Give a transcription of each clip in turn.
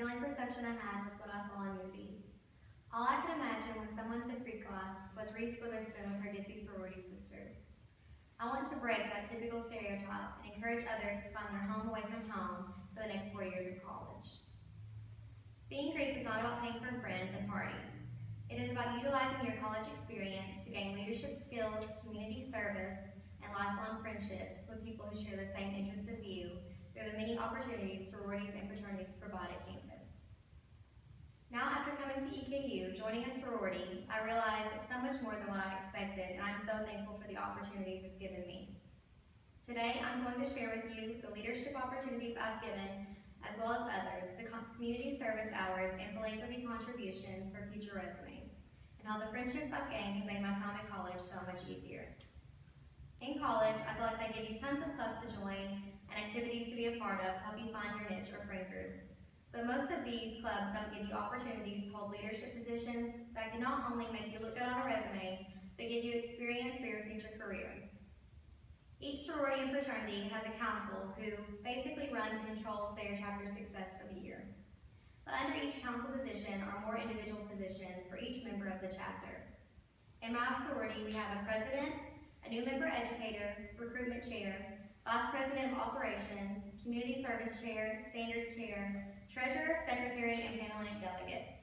only perception I had was what I saw in movies. All I could imagine when someone said Greek life was Reese Witherspoon with her ditzy sorority sisters. I want to break that typical stereotype and encourage others to find their home away from home for the next 4 years of college. Being Greek is not about paying for friends and parties. It is about utilizing your college experience to gain leadership skills, community service, and lifelong friendships with people who share the same interests as you through the many opportunities sororities and fraternities provide at campus. Now, after coming to EKU, joining a sorority, I realize it's so much more than what I expected, and I'm so thankful for the opportunities it's given me. Today, I'm going to share with you the leadership opportunities I've given, as well as others, the community service hours and philanthropy contributions for future resumes, and how the friendships I've gained have made my time at college so much easier. In college, I feel like they give you tons of clubs to join and activities to be a part of to help you find your niche or friend group. But most of these clubs don't give you opportunities to hold leadership positions that can not only make you look good on a resume, but give you experience for your future career. Each sorority and fraternity has a council who basically runs and controls their chapter's success for the year. But under each council position are more individual positions for each member of the chapter. In my sorority, we have a president, a new member educator, recruitment chair, vice president of operations, community service chair, standards chair, treasurer, secretary, and Panhellenic delegate.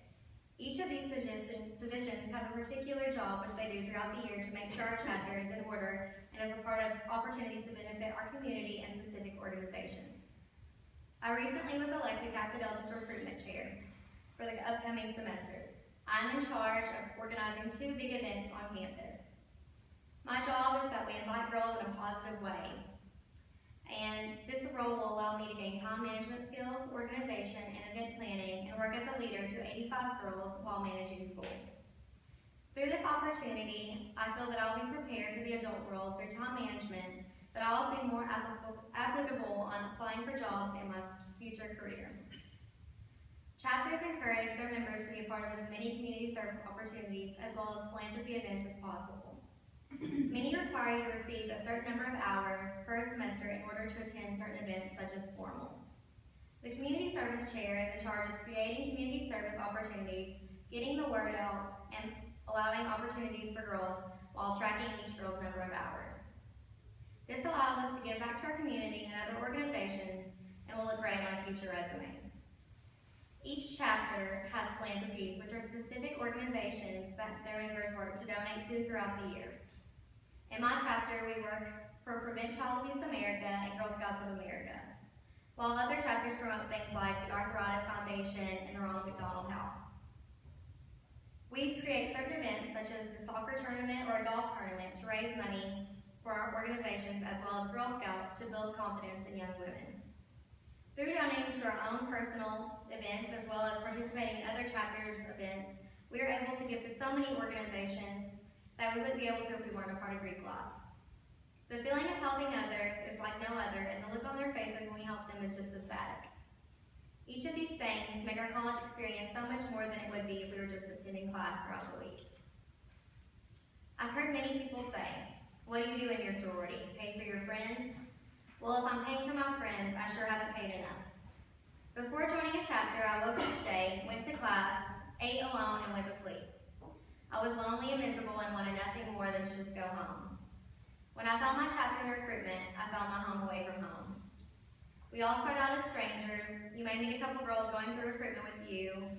Each of these positions have a particular job which they do throughout the year to make sure our chapter is in order and is a part of opportunities to benefit our community and specific organizations. I recently was elected Kappa Delta's recruitment chair for the upcoming semesters. I'm in charge of organizing 2 big events on campus. My job is that we invite girls in a positive way, and this role will allow me to gain time management skills, organization, and event planning, and work as a leader to 85 girls while managing school. Through this opportunity, I feel that I'll be prepared for the adult world through time management, but I'll also be more applicable on applying for jobs in my future career. Chapters encourage their members to be a part of as many community service opportunities as well as philanthropy events as possible. Many require you to receive a certain number of hours per semester in order to attend certain events such as formal. The community service chair is in charge of creating community service opportunities, getting the word out, and allowing opportunities for girls while tracking each girl's number of hours. This allows us to give back to our community and other organizations and will look great on a future resume. Each chapter has philanthropies, which are specific organizations that their members work to donate to throughout the year. In my chapter, we work for Prevent Child Abuse America and Girl Scouts of America, while other chapters promote things like the Arthritis Foundation and the Ronald McDonald House. We create certain events such as the soccer tournament or a golf tournament to raise money for our organizations as well as Girl Scouts to build confidence in young women. Through donating to our own personal events as well as participating in other chapters' events, we are able to give to so many organizations that we wouldn't be able to if we weren't a part of Greek life. The feeling of helping others is like no other, and the look on their faces when we help them is just ecstatic. Each of these things make our college experience so much more than it would be if we were just attending class throughout the week. I've heard many people say, "What do you do in your sorority? Pay for your friends?" Well, if I'm paying for my friends, I sure haven't paid enough. Before joining a chapter, I woke each day, went to class, ate alone, and went to sleep. I was lonely and miserable and wanted nothing more than to just go home. When I found my chapter in recruitment, I found my home away from home. We all start out as strangers. You may meet a couple girls going through recruitment with you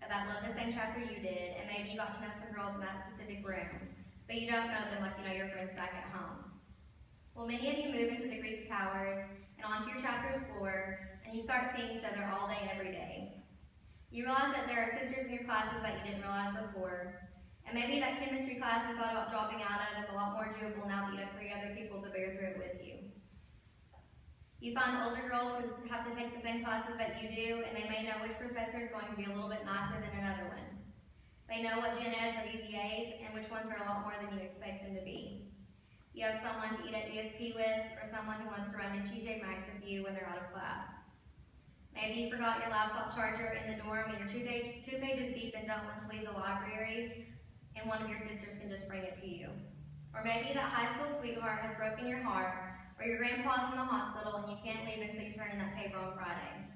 that love the same chapter you did, and maybe you got to know some girls in that specific room, but you don't know them like you know your friends back at home. Well, many of you move into the Greek towers and onto your chapter's floor, and you start seeing each other all day, every day. You realize that there are sisters in your classes that you didn't realize before, and maybe that chemistry class you thought about dropping out of is a lot more doable now that you have 3 other people to bear through it with you. You find older girls who have to take the same classes that you do, and they may know which professor is going to be a little bit nicer than another one. They know what gen eds are easy A's and which ones are a lot more than you expect them to be. You have someone to eat at DSP with, or someone who wants to run to TJ Maxx with you when they're out of class. Maybe you forgot your laptop charger in the dorm and you're 2 pages deep and don't want to leave the library, and one of your sisters can just bring it to you. Or maybe that high school sweetheart has broken your heart, or your grandpa's in the hospital and you can't leave until you turn in that paper on Friday.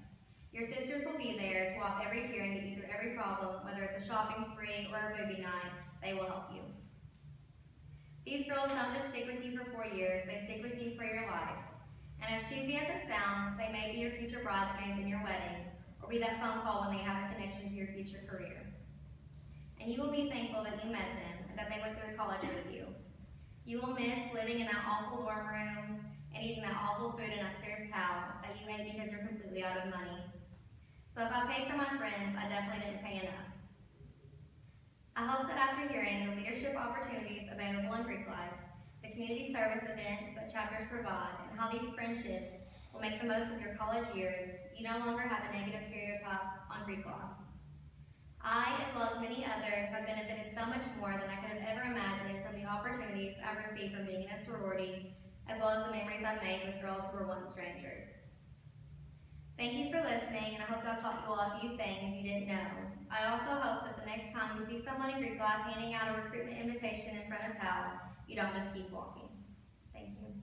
Your sisters will be there to walk every tear and get you through every problem, whether it's a shopping spree or a movie night. They will help you. These girls don't just stick with you for 4 years, they stick with you for your life. And as cheesy as it sounds, they may be your future bridesmaids in your wedding, or be that phone call when they have a connection to your future career. And you will be thankful that you met them and that they went through college with you. You will miss living in that awful dorm room and eating that awful food in upstairs cow that you ate because you're completely out of money. So if I paid for my friends, I definitely didn't pay enough. I hope that after hearing the leadership opportunities available in Greek life, the community service events that chapters provide, and how these friendships will make the most of your college years, you no longer have a negative stereotype on Greek life. I, as well as many others, have benefited so much more than I could have ever imagined from the opportunities I've received from being in a sorority, as well as the memories I've made with girls who were once strangers. Thank you for listening, and I hope I've taught you all a few things you didn't know. I also hope that the next time you see someone in Greek life handing out a recruitment invitation in front of PAL, you don't just keep walking. Thank you.